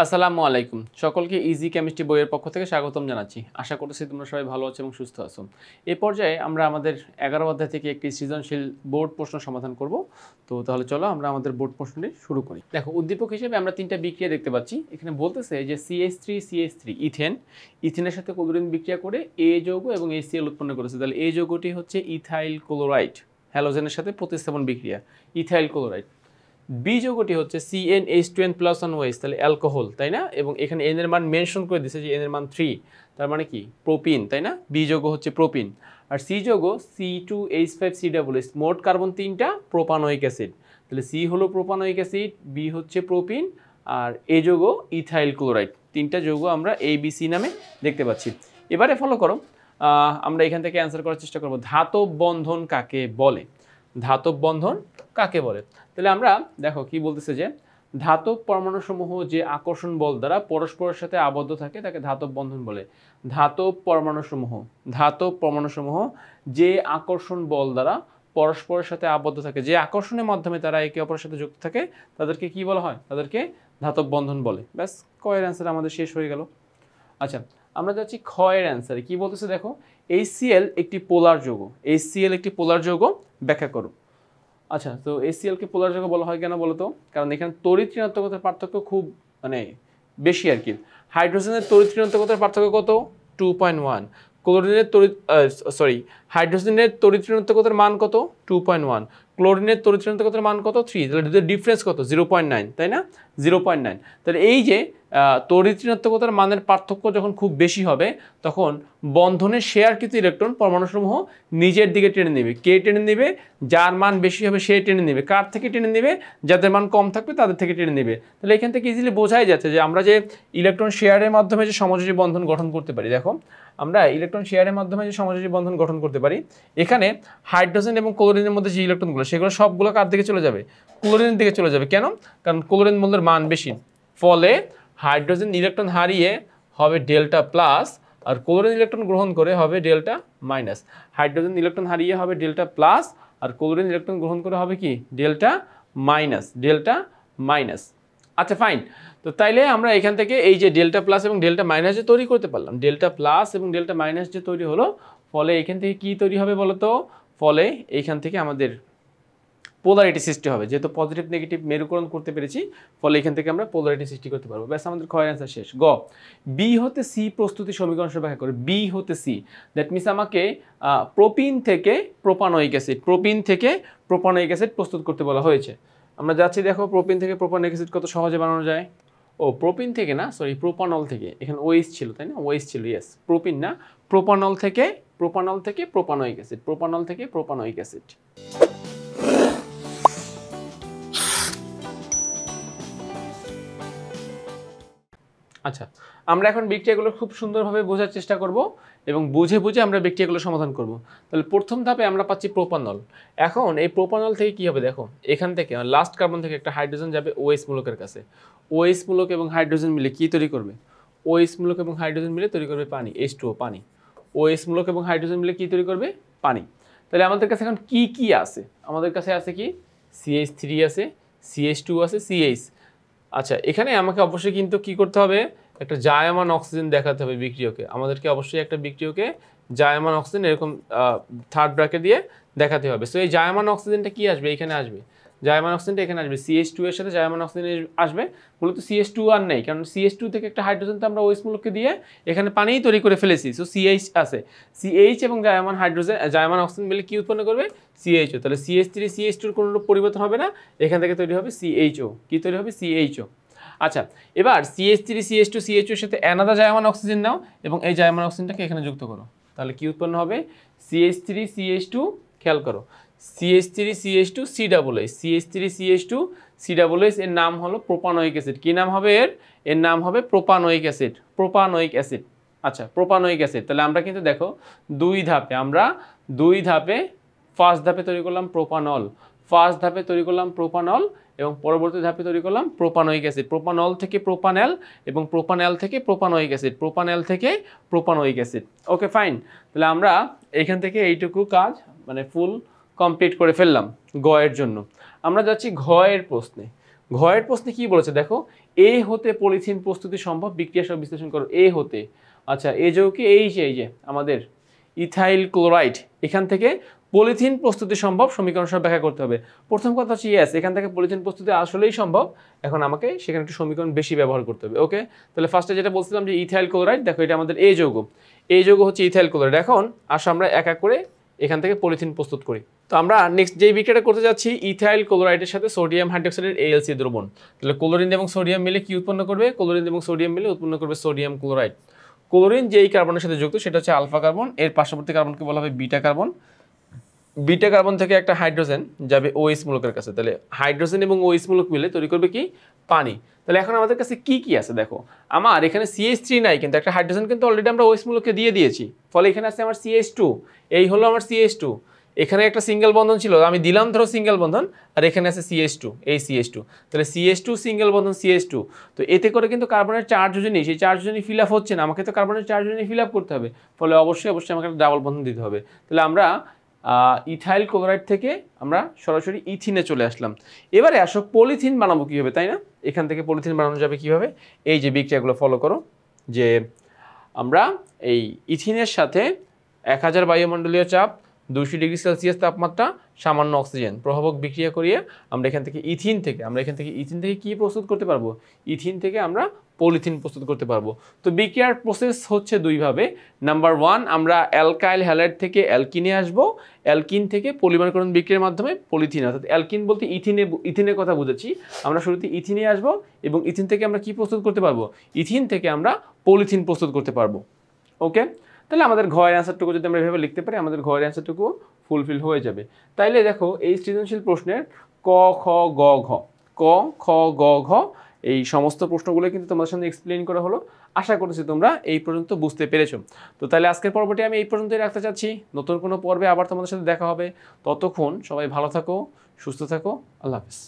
আসসালামু আলাইকুম। সকলকে ইজি কেমিস্ট্রি বইয়ের পক্ষ থেকে স্বাগতম জানাচ্ছি। আশা করছি তোমরা সবাই ভালো আছো এবং সুস্থ আছো। এই পর্যায়ে আমরা আমাদের 11 অধ্যায় থেকে একটি সৃজনশীল বোর্ড প্রশ্ন সমাধান করব। তো তাহলে চলো আমরা আমাদের বোর্ড প্রশ্নটি শুরু করি। দেখো, উদ্দীপক হিসেবে আমরা তিনটা বিক্রিয়া দেখতে পাচ্ছি। এখানে বলতেছে যে CH3 ইথেনের সাথে ক্লোরিন বিক্রিয়া করে A যৌগ এবং HCl উৎপন্ন করেছে। তাহলে এই যৌগটি হচ্ছে ইথাইল ক্লোরাইড, হ্যালোজেনের সাথে প্রতিস্থাপন বিক্রিয়া, ইথাইল ক্লোরাইড। বি যৌগটি হচ্ছে CnH2n+1OH, তাহলে অ্যালকোহল, তাই না? এবং এখানে এন এর মান মেনশন করে দিয়েছে যে এন এর মান 3, তার মানে কি প্রোপিন, তাই না? বি যৌগ হচ্ছে প্রোপিন। আর সি যৌগ C2H5COOH, মোট কার্বন 3টা, প্রোপানোয়িক অ্যাসিড। তাহলে সি হলো প্রোপানোয়িক অ্যাসিড, বি হচ্ছে প্রোপিন, আর এ যৌগ ইথাইল ক্লোরাইড। তিনটা যৌগ আমরা ABC নামে দেখতে পাচ্ছি। এবারে ফলো করো, আমরা এখান থেকে অ্যান্সার করার চেষ্টা করব। ধাতব বন্ধন কাকে বলে? ধাতব বন্ধন কাকে বলে? তাহলে আমরা দেখো কি বলতেছে যে ধাতব পরমাণুসমূহ যে আকর্ষণ বল দ্বারা পরস্পরের সাথে আবদ্ধ থাকে তাকে ধাতব বন্ধন বলে। ধাতব পরমাণুসমূহ যে আকর্ষণ বল দ্বারা পরস্পরের সাথে আবদ্ধ থাকে, যে আকর্ষণের মাধ্যমে তারা একে অপরের সাথে যুক্ত থাকে, তাদেরকে কি বলা হয়? তাদেরকে ধাতব বন্ধন বলে। ব্যাস, কয়ের অ্যান্সার আমাদের শেষ হয়ে গেল। আচ্ছা, আমরা যাচ্ছি ক্ষয়ের অ্যান্সারে। কি বলতেছে দেখো, HCl একটি পোলার যৌগ। HCl একটি পোলার যৌগ, ব্যাখ্যা করো। আচ্ছা, তো HCl কে পোলার যৌগ বলা হয় কেন বলো তো? কারণ এখানে তড়িৎ ঋণাত্মকতার পার্থক্য খুব বেশি আর কি। হাইড্রোজেনের তড়িৎ ঋণাত্মকতার পার্থক্য কত? 2.1। ক্লোরিনের হাইড্রোজেনের তড়িৎ ঋণাত্মকতার মান কত? 2.1। ক্লোরিনের তড়িৎ ঋণাত্মকতার মান কত? 3। তাহলে দুটোর ডিফারেন্স কত? 0.9, তাই না? 0.9। তাহলে এই যে তড়িৎ ঋণাত্মকতার মানের পার্থক্য যখন খুব বেশি হবে, তখন বন্ধনের শেয়ারকৃত ইলেকট্রন পরমাণুসমূহ নিজের দিকে টেনে নেবে। কে টেনে নেবে? যার মান বেশি হবে সে টেনে নেবে। কার থেকে টেনে নেবে? যাদের মান কম থাকবে তাদের থেকে টেনে নেবে। তাহলে এখান থেকে ইজিলি বোঝাই যাচ্ছে যে আমরা যে ইলেকট্রন শেয়ারের মাধ্যমে যে সমযোজী বন্ধন গঠন করতে পারি। দেখো, আমরা ইলেকট্রন শেয়ারের মাধ্যমে যে সমযোজী বন্ধন গঠন করতে পারি, এখানে হাইড্রোজেন এবং ক্লোরিনের মধ্যে যে ইলেকট্রনগুলো, সেগুলো সবগুলো কার দিকে চলে যাবে? ক্লোরিনের দিকে চলে যাবে। কেন? কারণ ক্লোরিন মূল্যের মান বেশি। ফলে হাইড্রোজেন ইলেকট্রন হারিয়ে হবে ডেল্টা প্লাস, আর ক্লোরিন ইলেকট্রন গ্রহণ করে হবে ডেল্টা মাইনাস। হাইড্রোজেন ইলেকট্রন হারিয়ে হবে ডেল্টা প্লাস, আর ক্লোরিন ইলেকট্রন গ্রহণ করে হবে কি? Delta minus. আচ্ছা, ফাইন। তো তাইলে আমরা এখান থেকে এই যে ডেল্টা প্লাস এবং ডেল্টা মাইনাস যে তৈরি করতে পারলাম, ডেল্টা প্লাস এবং ডেল্টা মাইনাস যে তৈরি হলো, ফলে এখান থেকে কি তৈরি হবে বলো তো? ফলে এইখান থেকে আমাদের পোলারিটি সৃষ্টি হবে। যেহেতু পজিটিভ নেগেটিভ মেরুকরণ করতে পেরেছি, ফলে এখান থেকে আমরা পোলারিটি সৃষ্টি করতে পারবো। ব্যাস, আমাদের ক্ষয়ের অ্যান্সার শেষ। গ, বি হতে সি প্রস্তুতি সমীকরণ ব্যাখ্যা করে। বি হতে সি, দ্যাট মিনস আমাকে প্রোপিন থেকে প্রোপানোয়িক অ্যাসিড প্রস্তুত করতে বলা হয়েছে। আমরা যাচ্ছি, দেখো প্রোপিন থেকে প্রোপানোয়িক অ্যাসিড কত সহজে বানানো যায়। ও প্রোপিন থেকে না, সরি, প্রোপানল থেকে। এখানে ওএইচ ছিল, তাই না? ওএইচ ছিল, ইয়েস। প্রোপিন না, প্রোপানল থেকে প্রোপানোয়িক অ্যাসিড। আচ্ছা, আমরা এখন বিক্রিয়াগুলো খুব সুন্দরভাবে বোঝার চেষ্টা করব এবং বুঝে আমরা বিক্রিয়াগুলো সমাধান করব। তাহলে প্রথম ধাপে আমরা পাচ্ছি প্রোপানল। এখন এই প্রোপানল থেকে কি হবে? দেখো, এখান থেকে লাস্ট কার্বন থেকে একটা হাইড্রোজেন যাবে OH মূলকের কাছে। OH মূলক এবং হাইড্রোজেন মিলে কি তৈরি করবে? OH মূলক এবং হাইড্রোজেন মিলে তৈরি করবে পানি, H2O, পানি। OH মূলক এবং হাইড্রোজেন মিলে কি তৈরি করবে? পানি। তাহলে আমাদের কাছে এখন কি আছে? আমাদের কাছে আছে কি? CH3 আছে, CH2 আছে, CH। আচ্ছা, এখানে আমাকে অবশ্যই কিন্তু কি করতে হবে? একটা জায়মান অক্সিজেন দেখাতে হবে বিক্রিয়কে। আমাদেরকে অবশ্যই একটা বিক্রিয়কে জায়মান অক্সিজেন এরকম থার্ড ব্র্যাকেট দিয়ে দেখাতে হবে। সো এই জায়মান অক্সিজেনটা কি আসবে? এখানে আসবে। জায়মান অক্সিজেনটা এখানে আসবে, CH2 এর সাথে জায়মান অক্সিজেন আসবে। মূলত CH2 আর নেই, কারণ CH2 থেকে একটা হাইড্রোজেন তো আমরা OH মূলককে দিয়ে এখানে পানিই তৈরি করে ফেলেছি। সো CH আছে, CH এবং জায়মান অক্সিজেন মিলে কি উৎপন্ন করবে? CHO। তাহলে CH3 CH2 এর কোনো পরিবর্তন হবে না, এখান থেকে তৈরি হবে CHO। কি তৈরি হবে? CHO। আচ্ছা, এবার CH3 CH2 CHO এর সাথে অ্যানাদার জায়মান অক্সিজেন নাও এবং এই জায়মান অক্সিজেনটাকে এখানে যুক্ত করো। তাহলে কি উৎপন্ন হবে? CH3 CH2, খেয়াল করো, CH3 CH2 COOH, CH3 CH2 COOH, এর নাম হলো প্রোপানোয়িক অ্যাসিড। কি নাম হবে এর নাম হবে প্রোপানোয়িক অ্যাসিড। আচ্ছা, প্রোপানোয়িক অ্যাসিড। তাহলে আমরা কিন্তু দেখো দুই ধাপে ফার্স্ট ধাপে তৈরি করলাম প্রোপানল, এবং পরবর্তী ধাপে তৈরি করলাম প্রোপানোয়িক অ্যাসিড। প্রোপানল থেকে প্রোপানেল এবং প্রোপানেল থেকে প্রোপানোয়িক অ্যাসিড। ওকে, ফাইন। তাহলে আমরা এখান থেকে এইটুকু কাজ ফুল কমপ্লিট করে ফেললাম গ এর জন্য। আমরা যাচ্ছি ঘ এর প্রশ্নে। ঘয়ের প্রশ্নে কি বলেছে দেখো, এ হতে পলিথিন প্রস্তুতি সম্ভব, বিক্রিয়া সহ বিশ্লেষণ করো। এ হতে, আচ্ছা এই যৌগকে এই যে আমাদের ইথাইল ক্লোরাইড, এখান থেকে পলিথিন প্রস্তুতি সম্ভব, সমীকরণ সহ ব্যাখ্যা করতে হবে। প্রথম কথা হচ্ছে ইয়েস, এখান থেকে পলিথিন প্রস্তুতি আসলেই সম্ভব, এখন আমাকে সেখানে একটু সমীকরণ বেশি ব্যবহার করতে হবে। ওকে, তাহলে ফার্স্টে যেটা বলছিলাম যে ইথাইল ক্লোরাইড, দেখো এটা আমাদের এই যৌগ, এই যৌগ হচ্ছে ইথাইল ক্লোরাইড। এখন আসো আমরা এক এক করে এখান থেকে পলিথিন প্রস্তুত করি। তো আমরা নেক্সট যে বিক্রিয়াটা করতে যাচ্ছি, ইথাইল ক্লোরাইডের সাথে সোডিয়াম হাইড্রোক্সাইডের AlC দ্রবণ। তাহলে ক্লোরিন এবং সোডিয়াম মিলে কি উৎপন্ন করবে? ক্লোরিন এবং সোডিয়াম মিলে উৎপন্ন করবে সোডিয়াম ক্লোরাইড। ক্লোরিন যেই কার্বনের সাথে যুক্ত সেটা হচ্ছে আলফা কার্বন, এর পার্শ্ববর্তী কার্বনকে বলা হবে বিটা কার্বন। বিটা কার্বন থেকে একটা হাইড্রোজেন যাবে OH মূলকের কাছে, তাহলে হাইড্রোজেন এবং OH মূলক মিলে তৈরি করবে কি? পানি। তাহলে এখন আমাদের কাছে কি কি আছে দেখো, আমার এখানে CH3 নাই, কিন্তু একটা হাইড্রোজেন কিন্তু অলরেডি আমরা OH মূলককে দিয়ে দিয়েছি, ফলে এখানে আছে আমার CH2, এই হলো আমার CH2। এখানে একটা সিঙ্গেল বন্ধন ছিল, আমি দিলাম ধরো সিঙ্গেল বন্ধন, আর এখানে আছে CH2, এই CH2, তাহলে CH2 সিঙ্গেল বন্ধন CH2। তো এতে করে কিন্তু কার্বনের চার্জ যোজনী, সেই চার্জ যোজনী ফিল আপ হচ্ছে না, আমাকে তো কার্বনের চার্জ যোজনী ফিল আপ করতে হবে, ফলে অবশ্যই আমাকে ডাবল বন্ধন দিতে হবে। তাহলে আমরা ইথাইল ক্লোরাইড থেকে আমরা সরাসরি ইথিনে চলে আসলাম। এবারে আসো পলিথিন বানাবো কীভাবে, তাই না? এখান থেকে পলিথিন বানানো যাবে কীভাবে? এই যে বিক্রিয়াগুলো ফলো করো, যে আমরা এই ইথিনের সাথে 1000 বায়ুমণ্ডলীয় চাপ, 200 ডিগ্রি সেলসিয়াস তাপমাত্রা, সামান্য অক্সিজেন প্রভাবক বিক্রিয়া করিয়ে আমরা এখান থেকে ইথিন থেকে কি প্রস্তুত করতে পারবো? ইথিন থেকে আমরা পলিথিন প্রস্তুত করতে পারবো। তো বিক্রিয়ার প্রসেস হচ্ছে দুইভাবে। নাম্বার 1, আমরা অ্যালকাইল হ্যালাইড থেকে অ্যালকিনে আসবো, অ্যালকিন থেকে পলিমারকরণ বিক্রিয়ার মাধ্যমে পলিথিন, অর্থাৎ অ্যালকিন বলতে ইথিনের কথা বুঝেছি, আমরা শুরুতে ইথিনে আসবো এবং ইথিন থেকে আমরা কি প্রস্তুত করতে পারবো? ইথিন থেকে আমরা পলিথিন প্রস্তুত করতে পারবো। ওকে, তাহলে আমাদের ঘয়ের অ্যান্সারটুকু যদি আমরা এভাবে লিখতে পারি, আমাদের ঘয়ের অ্যান্সারটুকু ফুলফিল হয়ে যাবে। তাইলে দেখো এই সৃজনশীল প্রশ্নের ক খ গ ঘ, ক খ গ ঘ এই সমস্ত প্রশ্নগুলো কিন্তু তোমাদের সামনে এক্সপ্লেইন করা হলো। আশা করছি তোমরা এই পর্যন্ত বুঝতে পেরেছো। তো তাহলে আজকের পর্বটি আমি এই পর্যন্তই রাখতে চাচ্ছি, নতুন কোনো পর্বে আবার তোমাদের সাথে দেখা হবে। ততক্ষণ সবাই ভালো থাকো, সুস্থ থাকো, আল্লাহ হাফেজ।